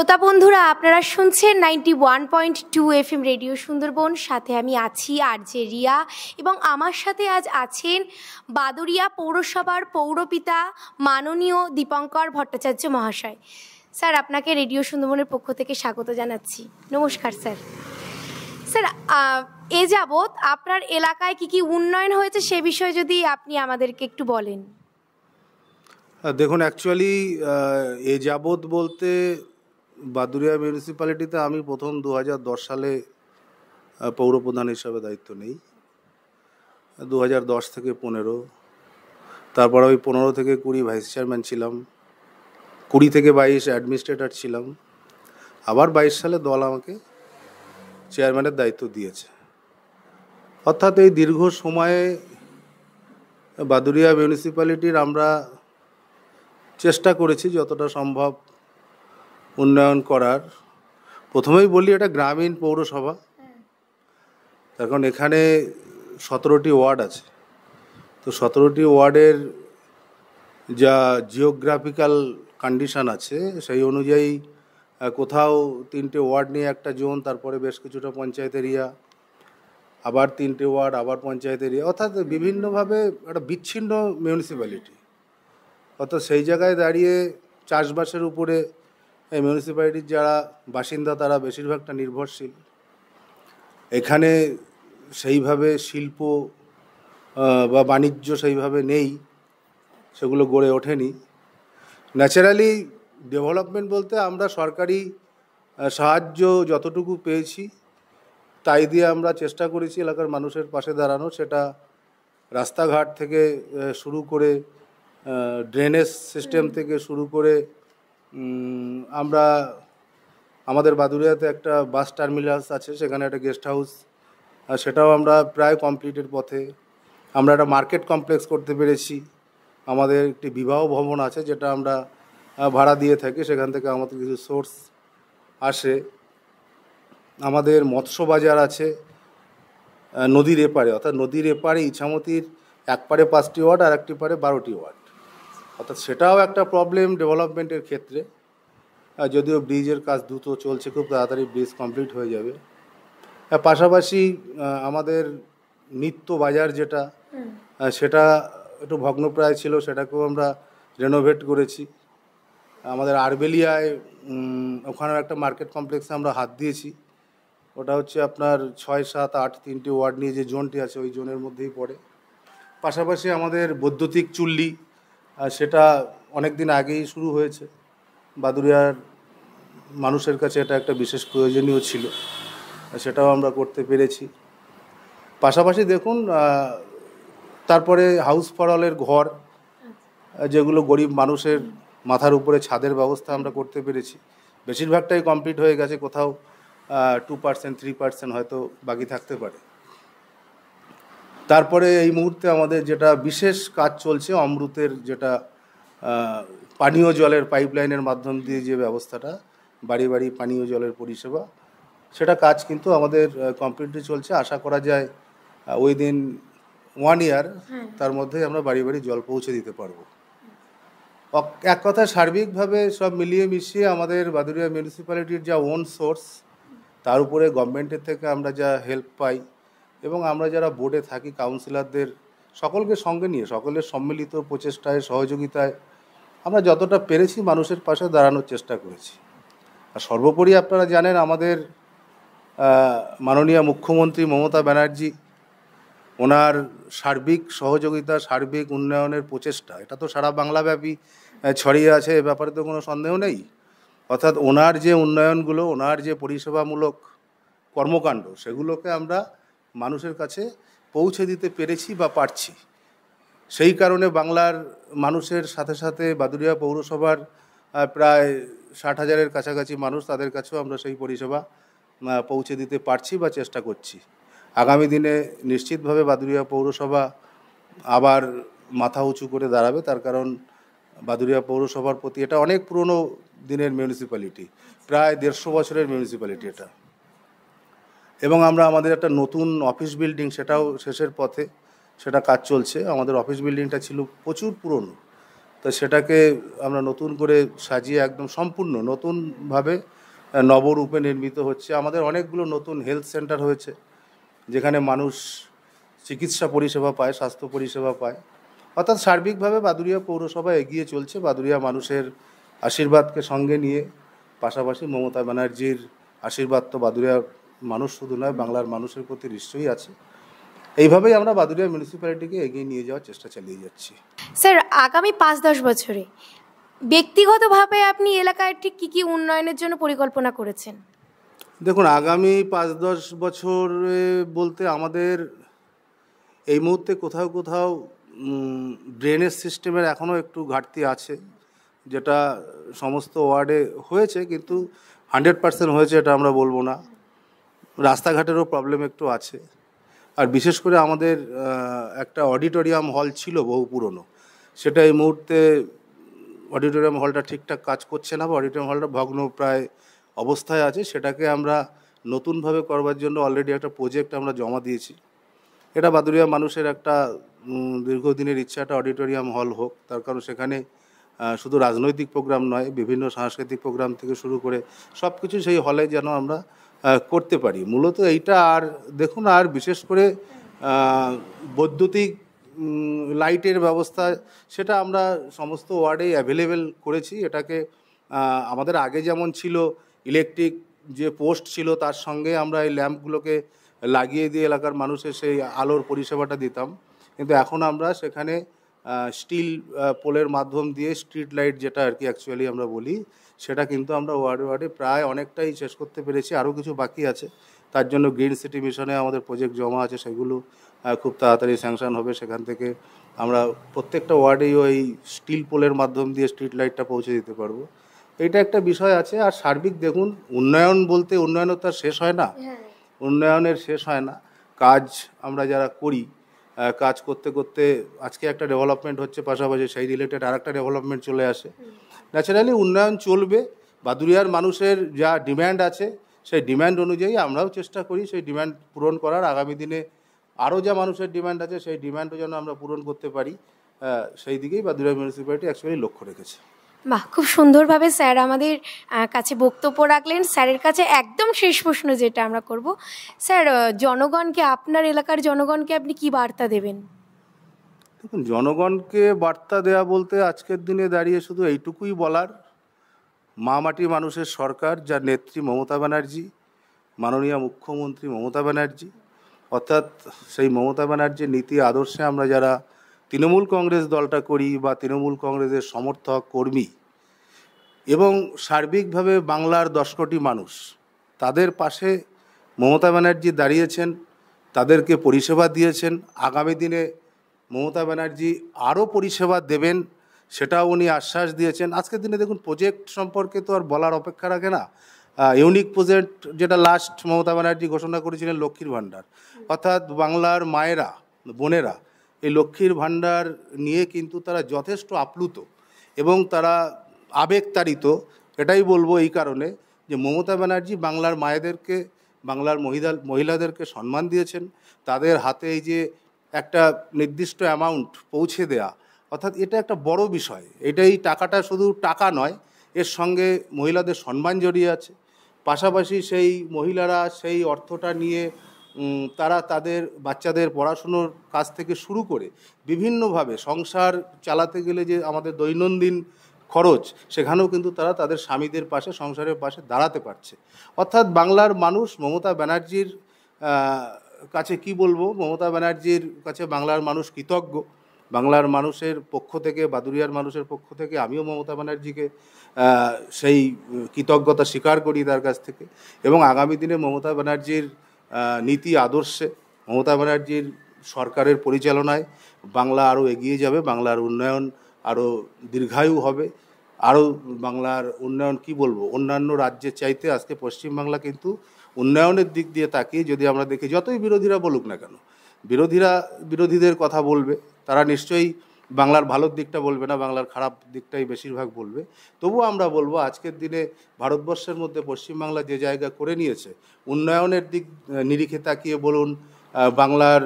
শ্রোতা বন্ধুরা, আপনারা শুনছেন 91.2 FM রেডিও সুন্দরবন। সাথে আমি আছি আরজে রিয়া, এবং আমার সাথে আজ আছেন বাদুড়িয়া পৌরসভার পৌরপিতা মাননীয় দীপঙ্কর ভট্টাচার্য মহাশয়। স্যার, আপনাকে রেডিও সুন্দরবনের পক্ষ থেকে স্বাগত জানাচ্ছি। নমস্কার স্যার। স্যার, এ যাবৎ আপনার এলাকায় কি কি উন্নয়ন হয়েছে সে বিষয়ে যদি আপনি আমাদেরকে একটু বলেন। দেখুন, অ্যাকচুয়ালি এ যাবৎ বলতে বাদুড়িয়া মিউনিসিপ্যালিটিতে আমি প্রথম 2010 সালে পৌরপ্রধান হিসাবে দায়িত্ব নিই। 2010 থেকে 15, তারপর আমি 15 থেকে 20 ভাইস চেয়ারম্যান ছিলাম, 20 থেকে 22 অ্যাডমিনিস্ট্রেটর ছিলাম, আবার 22 সালে দল আমাকে চেয়ারম্যানের দায়িত্ব দিয়েছে। অর্থাৎ এই দীর্ঘ সময়ে বাদুড়িয়া মিউনিসিপ্যালিটির আমরা চেষ্টা করেছি যতটা সম্ভব উন্নয়ন করার। প্রথমেই বলি, এটা গ্রামীণ পৌরসভা, এখন এখানে 17টি ওয়ার্ড আছে। তো 17টি ওয়ার্ডের যা জিওগ্রাফিক্যাল কন্ডিশন আছে সেই অনুযায়ী কোথাও 3টে ওয়ার্ড নিয়ে একটা জোন, তারপরে বেশ কিছুটা পঞ্চায়েত এরিয়া, আবার 3টে ওয়ার্ড, আবার পঞ্চায়েত এরিয়া, অর্থাৎ বিভিন্নভাবে একটা বিচ্ছিন্ন মিউনিসিপ্যালিটি। অর্থাৎ সেই জায়গায় দাঁড়িয়ে চাষবাসের উপরে এই মিউনিসিপ্যালিটির যারা বাসিন্দা তারা বেশিরভাগটা নির্ভরশীল। এখানে সেইভাবে শিল্প বা বাণিজ্য সেইভাবে নেই, সেগুলো গড়ে ওঠেনি। ন্যাচারালি ডেভেলপমেন্ট বলতে আমরা সরকারি সাহায্য যতটুকু পেয়েছি তাই দিয়ে আমরা চেষ্টা করেছি এলাকার মানুষের পাশে দাঁড়ানো। সেটা রাস্তাঘাট থেকে শুরু করে ড্রেনেজ সিস্টেম থেকে শুরু করে আমরা আমাদের বাদুড়িয়াতে একটা বাস টার্মিনাস আছে, সেখানে একটা গেস্ট হাউস, সেটাও আমরা প্রায় কমপ্লিটের পথে। আমরা একটা মার্কেট কমপ্লেক্স করতে পেরেছি। আমাদের একটি বিবাহ ভবন আছে যেটা আমরা ভাড়া দিয়ে থাকি, সেখান থেকে আমাদের কিছু সোর্স আসে। আমাদের মৎস্য বাজার আছে নদীর এপারে, অর্থাৎ নদীর এপারে ইছামতির এক পারে 5টি ওয়ার্ড আর একটি পারে 12টি ওয়ার্ড। অর্থাৎ সেটাও একটা প্রবলেম ডেভেলপমেন্টের ক্ষেত্রে, যদিও ব্রিজের কাজ দ্রুত চলছে, খুব তাড়াতাড়ি ব্রিজ কমপ্লিট হয়ে যাবে। পাশাপাশি আমাদের নিত্য বাজার যেটা, সেটা একটু ভগ্নপ্রায় ছিল, সেটাকেও আমরা রেনোভেট করেছি। আমাদের আরবেলিয়ায় ওখানেও একটা মার্কেট কমপ্লেক্সে আমরা হাত দিয়েছি। ওটা হচ্ছে আপনার 6, 7, 8 3টে ওয়ার্ড নিয়ে যে জোনটি আছে ওই জোনের মধ্যেই পড়ে। পাশাপাশি আমাদের বৈদ্যুতিক চুল্লি, সেটা অনেক দিন আগেই শুরু হয়েছে। বাদুড়িয়ার মানুষের কাছে এটা একটা বিশেষ প্রয়োজনীয় ছিল, সেটাও আমরা করতে পেরেছি। পাশাপাশি দেখুন, তারপরে হাউস ফর অলের ঘর, যেগুলো গরিব মানুষের মাথার উপরে ছাদের ব্যবস্থা আমরা করতে পেরেছি। বেশিরভাগটাই কমপ্লিট হয়ে গেছে, কোথাও 2%, 3% হয়তো বাকি থাকতে পারে। তারপরে এই মুহূর্তে আমাদের যেটা বিশেষ কাজ চলছে, অমৃতের যেটা পানীয় জলের পাইপলাইনের মাধ্যম দিয়ে যে ব্যবস্থাটা, বাড়ি বাড়ি পানীয় জলের পরিষেবা, সেটা কাজ কিন্তু আমাদের কমপ্লিটলি চলছে। আশা করা যায় উইদিন 1 ইয়ার তার মধ্যেই আমরা বাড়ি বাড়ি জল পৌঁছে দিতে পারবো। এক কথায় সার্বিকভাবে সব মিলিয়ে মিশিয়ে আমাদের বাদুড়িয়া মিউনিসিপ্যালিটির যা ওন সোর্স, তার উপরে গভর্নমেন্টের থেকে আমরা যা হেল্প পাই, এবং আমরা যারা বোর্ডে থাকি কাউন্সিলরদের সকলকে সঙ্গে নিয়ে সকলের সম্মিলিত প্রচেষ্টায় সহযোগিতায় আমরা যতটা পেরেছি মানুষের পাশে দাঁড়ানোর চেষ্টা করেছি। আর সর্বোপরি আপনারা জানেন আমাদের মাননীয় মুখ্যমন্ত্রী মমতা ব্যানার্জি, ওনার সার্বিক সহযোগিতা, সার্বিক উন্নয়নের প্রচেষ্টা, এটা তো সারা বাংলাব্যাপী ছড়িয়ে আছে, এ ব্যাপারে তো কোনো সন্দেহ নেই। অর্থাৎ ওনার যে উন্নয়নগুলো, ওনার যে পরিষেবামূলক কর্মকাণ্ড, সেগুলোকে আমরা মানুষের কাছে পৌঁছে দিতে পেরেছি বা পারছি। সেই কারণে বাংলার মানুষের সাথে সাথে বাদুড়িয়া পৌরসভার প্রায় 60,000-এর কাছাকাছি মানুষ, তাদের কাছেও আমরা সেই পরিষেবা পৌঁছে দিতে পারছি বা চেষ্টা করছি। আগামী দিনে নিশ্চিতভাবে বাদুড়িয়া পৌরসভা আবার মাথা উঁচু করে দাঁড়াবে, তার কারণ বাদুড়িয়া পৌরসভার প্রতি এটা অনেক পুরনো দিনের মিউনিসিপ্যালিটি, প্রায় 150 বছরের মিউনিসিপ্যালিটি এটা। এবং আমরা আমাদের একটা নতুন অফিস বিল্ডিং, সেটাও শেষের পথে, সেটা কাজ চলছে। আমাদের অফিস বিল্ডিংটা ছিল প্রচুর পুরনো, তো সেটাকে আমরা নতুন করে সাজিয়ে একদম সম্পূর্ণ নতুনভাবে নবরূপে নির্মিত হচ্ছে। আমাদের অনেকগুলো নতুন হেলথ সেন্টার হয়েছে, যেখানে মানুষ চিকিৎসা পরিষেবা পায়, স্বাস্থ্য পরিষেবা পায়। অর্থাৎ সার্বিকভাবে বাদুড়িয়া পৌরসভা এগিয়ে চলছে, বাদুড়িয়া মানুষের আশীর্বাদকে সঙ্গে নিয়ে। পাশাপাশি মমতা ব্যানার্জির আশীর্বাদ তো বাদুড়িয়ার মানুষ শুধু নয়, বাংলার মানুষের প্রতি নিশ্চয়ই আছে। এইভাবেই আমরা বাদুড়িয়া মিউনিসিপ্যালিটিকে এগিয়ে নিয়ে যাওয়ার চেষ্টা চালিয়ে যাচ্ছি। স্যার, আগামী 5-10 বছরে ব্যক্তিগতভাবে আপনি এলাকায় ঠিক কী কী উন্নয়নের জন্য পরিকল্পনা করেছেন? দেখুন, আগামী 5-10 বছরে বলতে আমাদের এই মুহূর্তে কোথাও কোথাও ড্রেনেজ সিস্টেমের এখনও একটু ঘাটতি আছে, যেটা সমস্ত ওয়ার্ডে হয়েছে, কিন্তু 100% হয়েছে এটা আমরা বলবো না। রাস্তাঘাটেরও প্রবলেম একটু আছে। আর বিশেষ করে আমাদের একটা অডিটোরিয়াম হল ছিল বহু পুরনো, সেটা এই মুহূর্তে অডিটোরিয়াম হলটা ঠিকঠাক কাজ করছে না, বা অডিটোরিয়াম হলটা ভগ্ন প্রায় অবস্থায় আছে। সেটাকে আমরা নতুনভাবে করবার জন্য অলরেডি একটা প্রজেক্ট আমরা জমা দিয়েছি। এটা বাদুড়িয়া মানুষের একটা দীর্ঘদিনের ইচ্ছা, একটা অডিটোরিয়াম হল হোক। তার কারণ সেখানে শুধু রাজনৈতিক প্রোগ্রাম নয়, বিভিন্ন সাংস্কৃতিক প্রোগ্রাম থেকে শুরু করে সব কিছু সেই হলে যেন আমরা করতে পারি। মূলত এইটা। আর দেখুন, আর বিশেষ করে বৈদ্যুতিক লাইটের ব্যবস্থা, সেটা আমরা সমস্ত ওয়ার্ডেই অ্যাভেলেবেল করেছি। এটাকে আমাদের আগে যেমন ছিল ইলেকট্রিক যে পোস্ট ছিল, তার সঙ্গে আমরা এই ল্যাম্পগুলোকে লাগিয়ে দিয়ে এলাকার মানুষের সেই আলোর পরিষেবাটা দিতাম, কিন্তু এখন আমরা সেখানে স্টিল পোলের মাধ্যম দিয়ে স্ট্রিট লাইট, যেটা আর কি অ্যাকচুয়ালি আমরা বলি, সেটা কিন্তু আমরা ওয়ার্ডে ওয়ার্ডে প্রায় অনেকটাই শেষ করতে পেরেছি। আরও কিছু বাকি আছে। তার জন্য গ্রিন সিটি মিশনে আমাদের প্রজেক্ট জমা আছে, সেগুলো খুব তাড়াতাড়ি স্যাংশন হবে। সেখান থেকে আমরা প্রত্যেকটা ওয়ার্ডেই ওই স্টিল পোলের মাধ্যম দিয়ে স্ট্রিট লাইটটা পৌঁছে দিতে পারবো। এইটা একটা বিষয় আছে। আর সার্বিক দেখুন, উন্নয়ন বলতে উন্নয়নও তার শেষ হয় না, উন্নয়নের শেষ হয় না। কাজ আমরা যারা করি, কাজ করতে করতে আজকে একটা ডেভেলপমেন্ট হচ্ছে, পাশাপাশি সেই রিলেটেড আর একটা ডেভেলপমেন্ট চলে আসে। ন্যাচারালি উন্নয়ন চলবে। বাদুড়িয়ার মানুষের যা ডিম্যান্ড আছে, সেই ডিম্যান্ড অনুযায়ী আমরাও চেষ্টা করি সেই ডিম্যান্ড পূরণ করার। আগামী দিনে আরও যা মানুষের ডিম্যান্ড আছে, সেই ডিম্যান্ডও যেন আমরা পূরণ করতে পারি, সেই দিকেই বাদুড়িয়া মিউনিসিপ্যালিটি অ্যাকচুয়ালি লক্ষ্য রেখেছে। বাহ, খুব সুন্দরভাবে স্যার আমাদের কাছে বক্তব্য রাখলেন। স্যারের কাছে একদম শেষ প্রশ্ন যেটা আমরা করব, স্যার, জনগণকে, আপনার এলাকার জনগণকে আপনি কি বার্তা দেবেন? দেখুন, জনগণকে বার্তা দেওয়া বলতে আজকের দিনে দাঁড়িয়ে শুধু এইটুকুই বলার, মা মাটি মানুষের সরকার, যার নেত্রী মমতা ব্যানার্জি, মাননীয় মুখ্যমন্ত্রী মমতা ব্যানার্জি, অর্থাৎ সেই মমতা ব্যানার্জির নীতি আদর্শে আমরা যারা তৃণমূল কংগ্রেস দলটা করি, বা তৃণমূল কংগ্রেসের সমর্থক কর্মী, এবং সার্বিকভাবে বাংলার 10 কোটি মানুষ, তাদের পাশে মমতা ব্যানার্জি দাঁড়িয়েছেন, তাদেরকে পরিষেবা দিয়েছেন। আগামী দিনে মমতা ব্যানার্জি আরও পরিষেবা দেবেন, সেটাও উনি আশ্বাস দিয়েছেন। আজকের দিনে দেখুন, প্রজেক্ট সম্পর্কে তো আর বলার অপেক্ষা রাখে না। ইউনিক প্রজেক্ট যেটা লাস্ট মমতা ব্যানার্জি ঘোষণা করেছিলেন, লক্ষ্মীর ভাণ্ডার, অর্থাৎ বাংলার মায়েরা, বোনেরা এই লক্ষ্মীর ভাণ্ডার নিয়ে কিন্তু তারা যথেষ্ট আপ্লুত এবং তারা আবেগতাড়িত। এটাই বলবো এই কারণে যে মমতা ব্যানার্জি বাংলার মায়েদেরকে, বাংলার মহিলাদেরকে সম্মান দিয়েছেন। তাদের হাতে এই যে একটা নির্দিষ্ট অ্যামাউন্ট পৌঁছে দেয়া, অর্থাৎ এটা একটা বড় বিষয়। এটাই, টাকাটা শুধু টাকা নয়, এর সঙ্গে মহিলাদের সম্মান জড়িয়ে আছে। পাশাপাশি সেই মহিলারা সেই অর্থটা নিয়ে তারা তাদের বাচ্চাদের পড়াশুনোর কাজ থেকে শুরু করে বিভিন্নভাবে সংসার চালাতে গেলে যে আমাদের দৈনন্দিন খরচ, সেখানেও কিন্তু তারা তাদের স্বামীদের পাশে, সংসারের পাশে দাঁড়াতে পারছে। অর্থাৎ বাংলার মানুষ মমতা ব্যানার্জির কাছে কি বলবো, মমতা ব্যানার্জির কাছে বাংলার মানুষ কৃতজ্ঞ। বাংলার মানুষের পক্ষ থেকে, বাদুড়িয়ার মানুষের পক্ষ থেকে আমিও মমতা ব্যানার্জিকে সেই কৃতজ্ঞতা স্বীকার করি তার কাছ থেকে। এবং আগামী দিনে মমতা ব্যানার্জির নীতি আদর্শে, মমতা ব্যানার্জির সরকারের পরিচালনায় বাংলা আরও এগিয়ে যাবে, বাংলার উন্নয়ন আরও দীর্ঘায়ু হবে। আরও বাংলার উন্নয়ন কি বলবো, অন্যান্য রাজ্যের চাইতে আজকে পশ্চিমবাংলা কিন্তু উন্নয়নের দিক দিয়ে তাকিয়ে যদি আমরা দেখি, যতই বিরোধীরা বলুক না কেন, বিরোধীদের কথা বলবে, তারা নিশ্চয়ই বাংলার ভালোর দিকটা বলবে না, বাংলার খারাপ দিকটাই বেশিরভাগ বলবে। তবুও আমরা বলবো, আজকের দিনে ভারতবর্ষের মধ্যে পশ্চিমবাংলা যে জায়গা করে নিয়েছে, উন্নয়নের দিক নিরিখে তাকিয়ে বলুন, বাংলার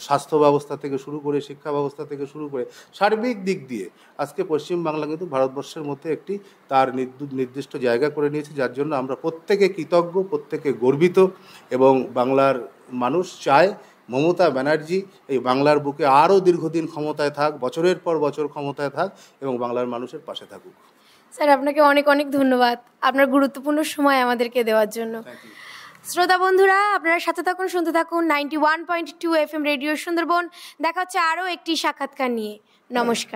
স্বাস্থ্য ব্যবস্থা থেকে শুরু করে শিক্ষা ব্যবস্থা থেকে শুরু করে সার্বিক দিক দিয়ে আজকে পশ্চিমবাংলা কিন্তু ভারতবর্ষের মধ্যে একটি তার নির্দিষ্ট জায়গা করে নিয়েছে, যার জন্য আমরা প্রত্যেকে কৃতজ্ঞ, প্রত্যেকে গর্বিত। এবং বাংলার মানুষ চায় মমতা ব্যানার্জি এই বাংলার বুকে আরও দীর্ঘদিন ক্ষমতায় থাক, বছরের পর বছর ক্ষমতায় থাক এবং বাংলার মানুষের পাশে থাকুক। স্যার, আপনাকে অনেক অনেক ধন্যবাদ আপনার গুরুত্বপূর্ণ সময় আমাদেরকে দেওয়ার জন্য। শ্রোতা বন্ধুরা, আপনারা সাথে থাকুন, শুনতে থাকুন 91.2 FM রেডিও সুন্দরবন। দেখা হচ্ছে আরও একটি সাক্ষাৎকার নিয়ে। নমস্কার।